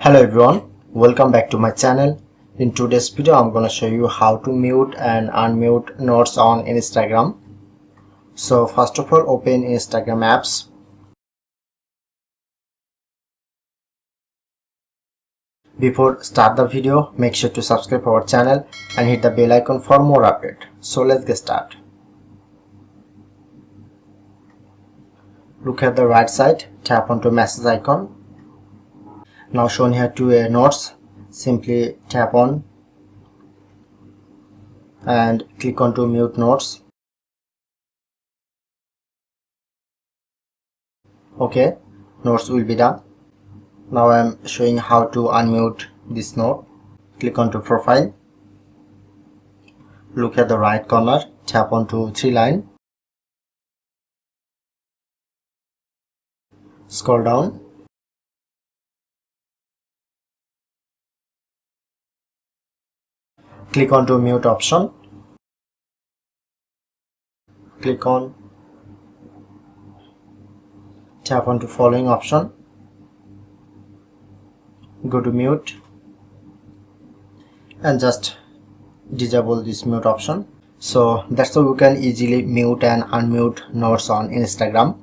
Hello everyone, welcome back to my channel. In today's video I'm gonna show you how to mute and unmute notes on Instagram. So first of all, open Instagram apps. Before start the video, make sure to subscribe our channel and hit the bell icon for more update. So let's get started. Look at the right side, tap onto message icon. Now shown here to notes, simply tap on and click on to mute notes. Okay, notes will be done. Now I am showing how to unmute this note. Click on to profile. Look at the right corner, tap on to three line. Scroll down. Click on to mute option. Click on. Tap on to following option. Go to mute and just disable this mute option. So that's how you can easily mute and unmute notes on Instagram.